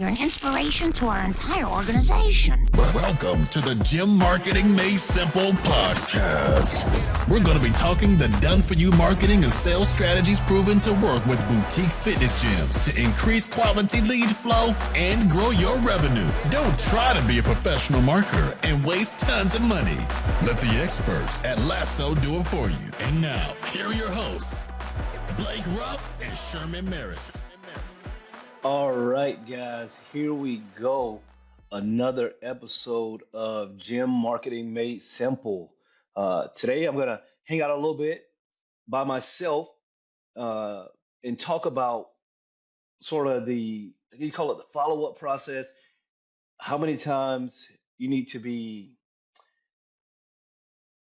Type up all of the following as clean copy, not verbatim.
You're an inspiration to our entire organization. Welcome to the Gym Marketing Made Simple podcast. We're going to be talking the done-for-you marketing and sales strategies proven to work with boutique fitness gyms to increase quality lead flow and grow your revenue. Don't try to be a professional marketer and waste tons of money. Let the experts at Lasso do it for you. And now, here are your hosts, Blake Ruff and Sherman Merricks. All right, guys, here we go. Another episode of Gym Marketing Made Simple. Today, I'm going to hang out a little bit by myself and talk about sort of you call it the follow-up process, how many times you need to be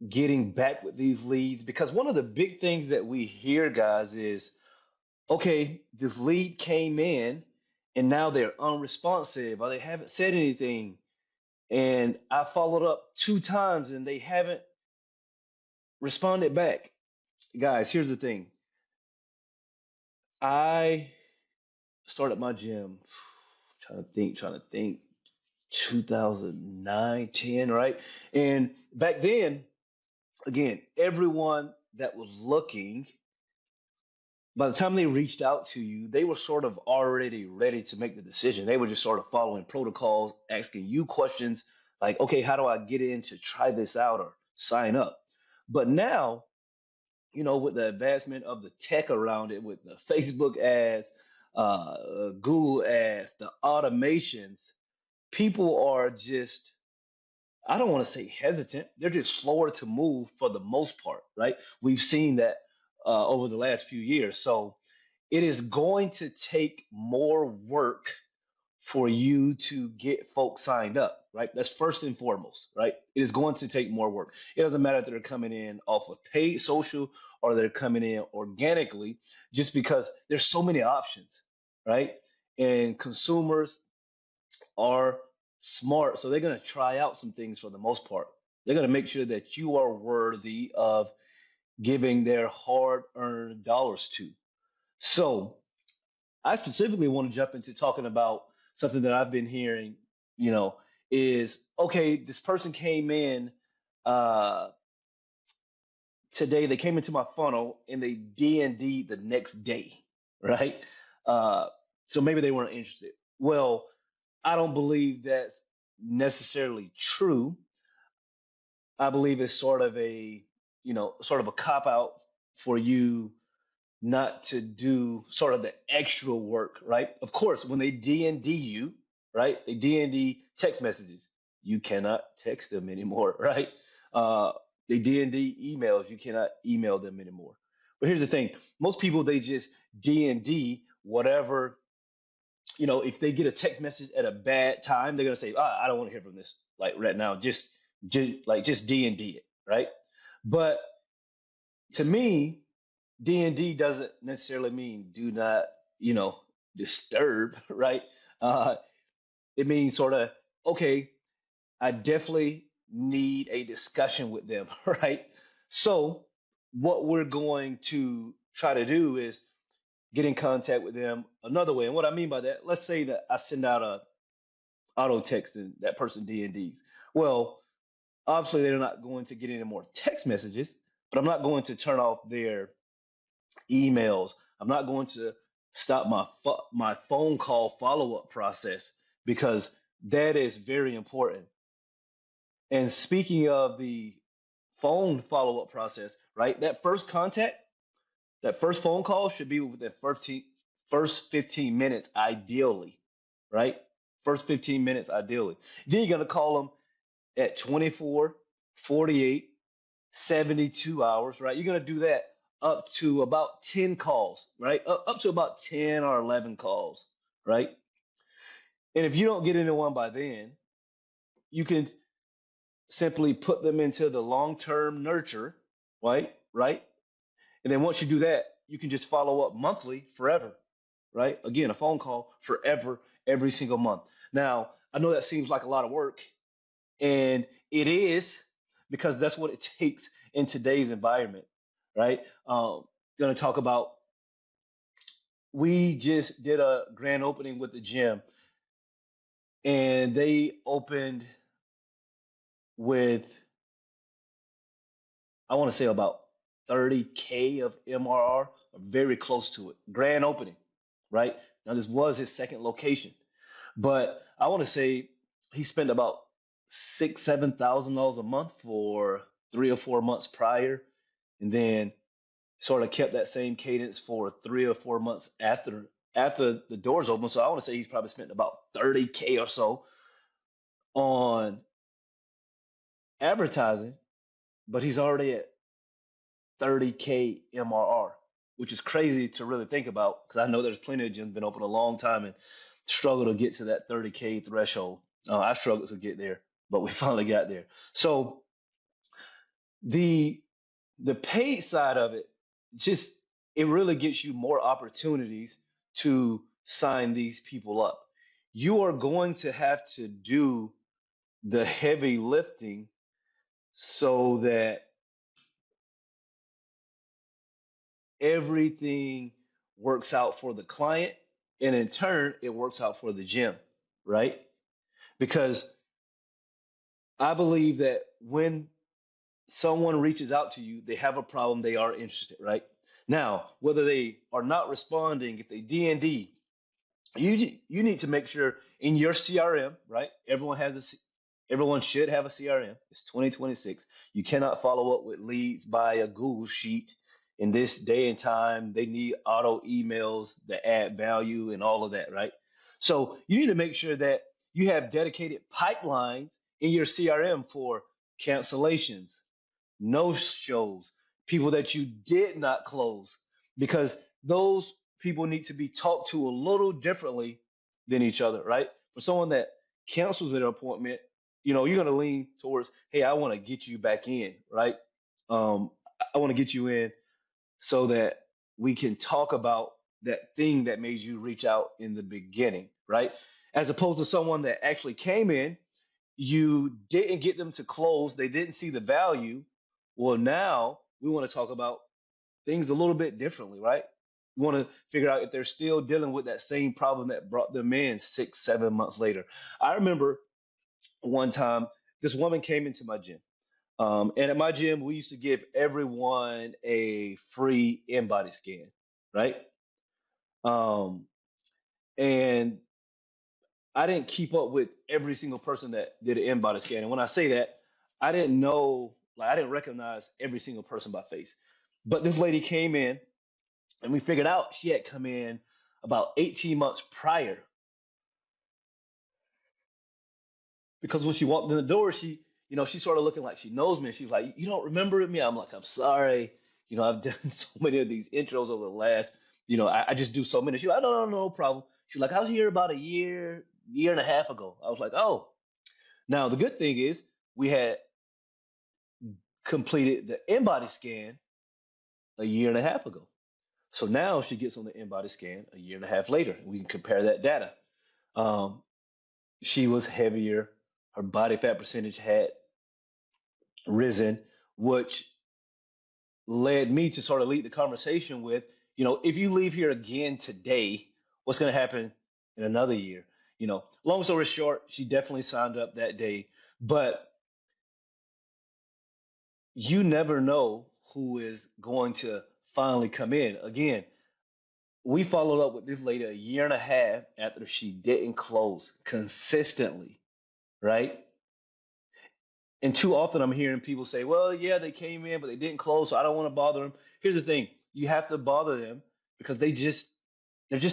getting back with these leads. Because one of the big things that we hear, guys, is, okay, this lead came in, and now they're unresponsive or they haven't said anything. And I followed up 2 times and they haven't responded back. Guys, here's the thing. I started my gym, trying to think, 2009, 10, right? And back then, again, everyone that was looking, by the time they reached out to you, they were sort of already ready to make the decision. They were just sort of following protocols, asking you questions like, okay, how do I get in to try this out or sign up? But now, with the advancement of the tech around it, with the Facebook ads, Google ads, the automations, people are just, I don't want to say hesitant. They're just slower to move for the most part, right? We've seen that over the last few years. So it is going to take more work for you to get folks signed up, right? That's first and foremost, right? It is going to take more work. It doesn't matter if they're coming in off of paid social or they're coming in organically, just because there's so many options, right? And consumers are smart, so they're going to try out some things for the most part. They're going to make sure that you are worthy of giving their hard-earned dollars to. So I specifically want to jump into talking about something that I've been hearing, is, okay, this person came in today, they came into my funnel and they D&D the next day, right? So maybe they weren't interested. Well, I don't believe that's necessarily true. I believe it's sort of a cop out for you not to do sort of the extra work, right? Of course, when they D&D you, right? They D&D text messages. You cannot text them anymore, right? They D&D emails. You cannot email them anymore. But here's the thing. Most people, they just D&D whatever, if they get a text message at a bad time, they're going to say, I don't want to hear from this like right now. Just D&D it, right? But to me, D&D doesn't necessarily mean do not, disturb, right? It means sort of, okay, I definitely need a discussion with them, right? So what we're going to try to do is get in contact with them another way. And what I mean by that, let's say that I send out a auto text and that person D&Ds. Well, obviously they're not going to get any more text messages, but I'm not going to turn off their emails. I'm not going to stop my phone call follow-up process, because that is very important. And speaking of the phone follow-up process, right? That first contact, that first phone call should be within first 15 minutes, ideally, right? First 15 minutes, ideally. Then you're going to call them at 24, 48, 72 hours, right? You're going to do that up to about 10 calls, right? Up to about 10 or 11 calls, right? And if you don't get anyone by then, you can simply put them into the long-term nurture, right? Right? And then once you do that, you can just follow up monthly forever, right? Again, a phone call forever, every single month. Now, I know that seems like a lot of work, and it is, because that's what it takes in today's environment, right? Going to talk about, we just did a grand opening with the gym. and they opened with, I want to say, about 30K of MRR, or very close to it. Grand opening, right? Now this was his second location, but I want to say he spent about $6,000-7,000 a month for 3 or 4 months prior, and then sort of kept that same cadence for 3 or 4 months after the doors open. So I want to say he's probably spent about 30K or so on advertising, but he's already at 30K MRR, which is crazy to really think about because I know there's plenty of gyms been open a long time and struggle to get to that 30K threshold. I struggled to get there, but we finally got there. So the the paid side of it, just it really gets you more opportunities to sign these people up. You are going to have to do the heavy lifting so that everything works out for the client, and in turn it works out for the gym, right? Because I believe that when someone reaches out to you, they have a problem, they are interested, right? Now, whether they are not responding, if they D&D, you need to make sure in your CRM, right? Everyone should have a CRM. It's 2026. You cannot follow up with leads by a Google sheet in this day and time. They need auto emails that add value and all of that, right? So you need to make sure that you have dedicated pipelines in your CRM for cancellations, no shows, people that you did not close, because those people need to be talked to a little differently than each other, right? For someone that cancels an appointment, you're going to lean towards, hey, I want to get you back in, right? I want to get you in so that we can talk about that thing that made you reach out in the beginning, right? As opposed to someone that actually came in, you didn't get them to close, they didn't see the value. Well, now we want to talk about things a little bit differently, right? We want to figure out if they're still dealing with that same problem that brought them in 6, 7 months later. I remember one time this woman came into my gym. And at my gym, we used to give everyone a free in-body scan, right? Um, and I didn't keep up with every single person that did an in-body scan. And when I say that, I didn't know, like, I didn't recognize every single person by face. But this lady came in, and we figured out she had come in about 18 months prior, because when she walked in the door, she sort of looking like she knows me. And she was like, "You don't remember me?" I'm like, "I'm sorry. I've done so many of these intros over the last, I just do so many." She's like, "No, no, no problem." She's like, "I was here about a year and a half ago." I was like, "Oh." Now, the good thing is we had completed the in-body scan a year and a half ago. So now she gets on the in-body scan a year and a half later, and we can compare that data. Um, she was heavier. Her body fat percentage had risen, which led me to sort of lead the conversation with, if you leave here again today, what's going to happen in another year? Long story short, she definitely signed up that day, but you never know who is going to finally come in. Again, we followed up with this lady a year and a half after she didn't close consistently, right? And too often I'm hearing people say, well, yeah, they came in, but they didn't close, so I don't want to bother them. Here's the thing, you have to bother them because they're just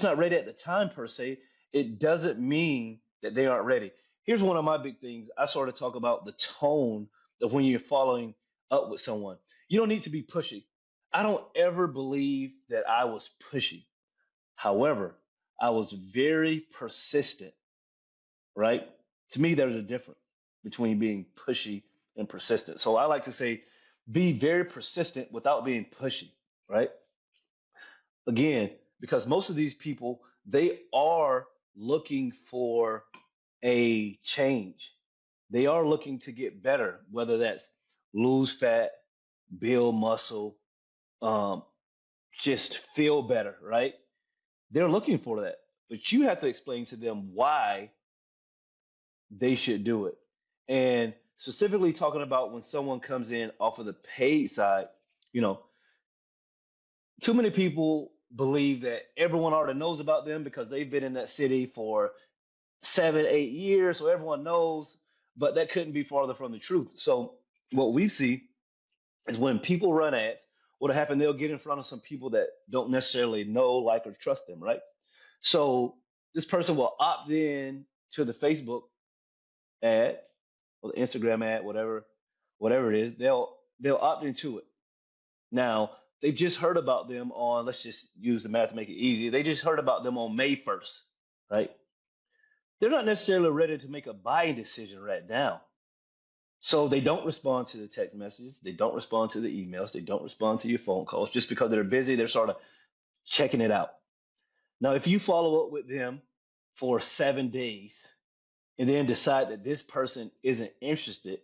not ready at the time per se. It doesn't mean that they aren't ready. Here's one of my big things. I sort of talk about the tone of when you're following up with someone. You don't need to be pushy. I don't ever believe that I was pushy. However, I was very persistent, right? To me, there's a difference between being pushy and persistent. So I like to say, be very persistent without being pushy, right? Again, because most of these people, they are looking for a change. They are looking to get better, whether that's lose fat, build muscle, um, just feel better, right? They're looking for that. But you have to explain to them why they should do it. And specifically talking about when someone comes in off of the paid side, you know, too many people believe that everyone already knows about them because they've been in that city for 7, 8 years, so everyone knows. But that couldn't be farther from the truth. So what we see is when people run ads, what'll happen, they'll get in front of some people that don't necessarily know, like, or trust them, right? So this person will opt in to the Facebook ad or the Instagram ad, whatever it is, they'll opt into it. Now, they've just heard about them on, let's just use the math to make it easy. They just heard about them on May 1st, right? They're not necessarily ready to make a buying decision right now. So they don't respond to the text messages, they don't respond to the emails, they don't respond to your phone calls just because they're busy, they're sort of checking it out. Now, if you follow up with them for 7 days and then decide that this person isn't interested,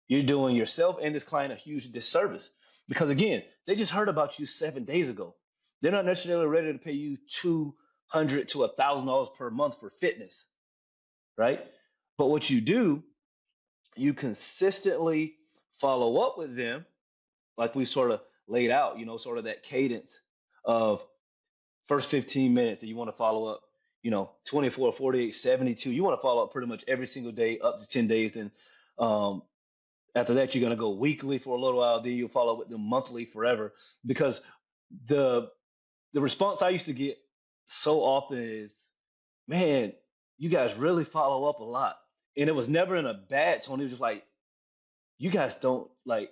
you're doing yourself and this client a huge disservice because, again, they just heard about you 7 days ago. They're not necessarily ready to pay you $200 to $1,000 per month for fitness, right? But what you do, you consistently follow up with them, like we sort of laid out, sort of that cadence of first 15 minutes that you want to follow up, 24, 48, 72. You want to follow up pretty much every single day up to 10 days. Then um, after that, you're going to go weekly for a little while. Then you'll follow up with them monthly forever. Because the the response I used to get so often is, man, you guys really follow up a lot. And it was never in a bad tone. It was just like, you guys don't like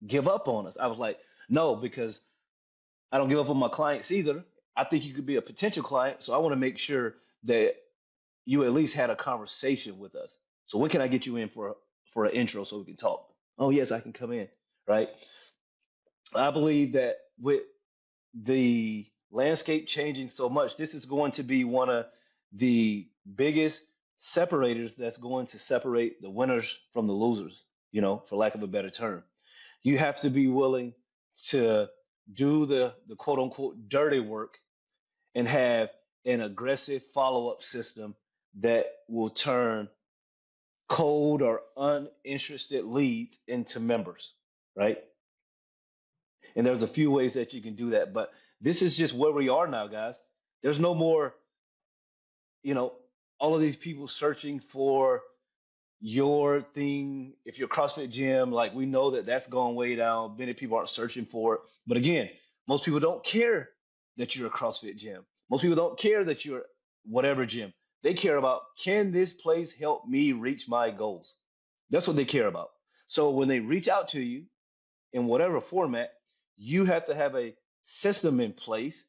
give up on us. I was like, no, because I don't give up on my clients either. I think you could be a potential client, so I want to make sure that you at least had a conversation with us. So when can I get you in for an intro so we can talk? Oh yes, I can come in, right? I believe that with the landscape changing so much, this is going to be one of the biggest separators that's going to separate the winners from the losers, for lack of a better term. You have to be willing to do the quote unquote dirty work and have an aggressive follow up system that will turn cold or uninterested leads into members, right? And there's a few ways that you can do that, but this is just where we are now, guys. There's no more, you know, all of these people searching for your thing. If you're a CrossFit gym, like, we know that that's gone way down. Many people aren't searching for it. But again, most people don't care that you're a CrossFit gym. Most people don't care that you're whatever gym. They care about, can this place help me reach my goals? That's what they care about. So when they reach out to you in whatever format, you have to have a system in place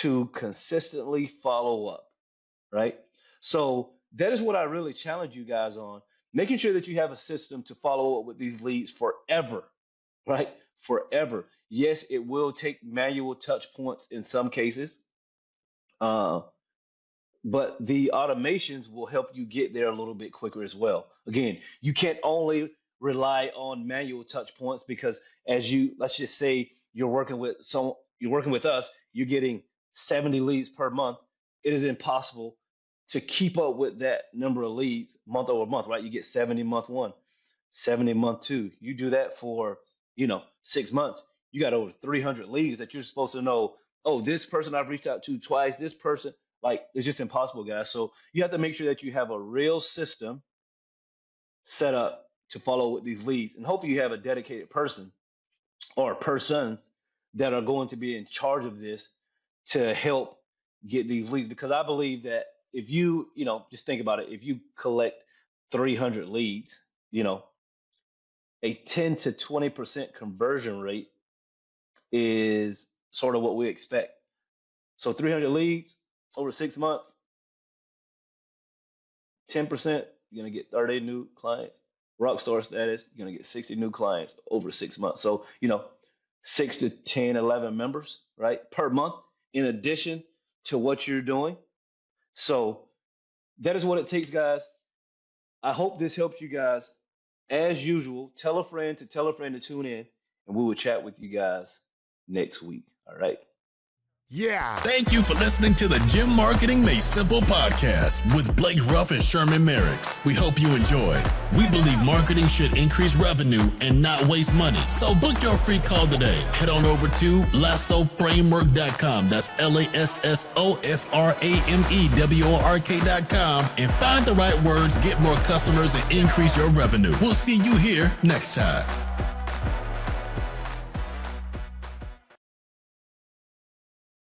to consistently follow up, right? So that is what I really challenge you guys on, making sure that you have a system to follow up with these leads forever, right? Forever. Yes, it will take manual touch points in some cases, uh, but the automations will help you get there a little bit quicker as well. Again, you can't only rely on manual touch points because, as you, let's just say you're working with us, you're getting 70 leads per month. It is impossible to keep up with that number of leads month over month, right? You get 70 month one, 70 month two. You do that for, 6 months. You got over 300 leads that you're supposed to know. Oh, this person I've reached out to twice, this person, like, it's just impossible, guys. So you have to make sure that you have a real system set up to follow with these leads. And hopefully you have a dedicated person or persons that are going to be in charge of this to help get these leads. Because I believe that if you, just think about it, if you collect 300 leads, a 10 to 20% conversion rate is sort of what we expect. So 300 leads over 6 months, 10%, you're going to get 30 new clients. Rockstar status, you're going to get 60 new clients over 6 months. So, 6 to 10, 11 members, right, per month, in addition to what you're doing. So that is what it takes, guys. I hope this helps you guys. As usual, tell a friend to tell a friend to tune in, and we will chat with you guys next week. All right. Yeah. Thank you for listening to the Gym Marketing Made Simple podcast with Blake Ruff and Sherman Merricks. We hope you enjoyed. We believe marketing should increase revenue and not waste money. So book your free call today. Head on over to lassoframework.com. That's LASSOFRAMEWORK.com and find the right words, get more customers, and increase your revenue. We'll see you here next time.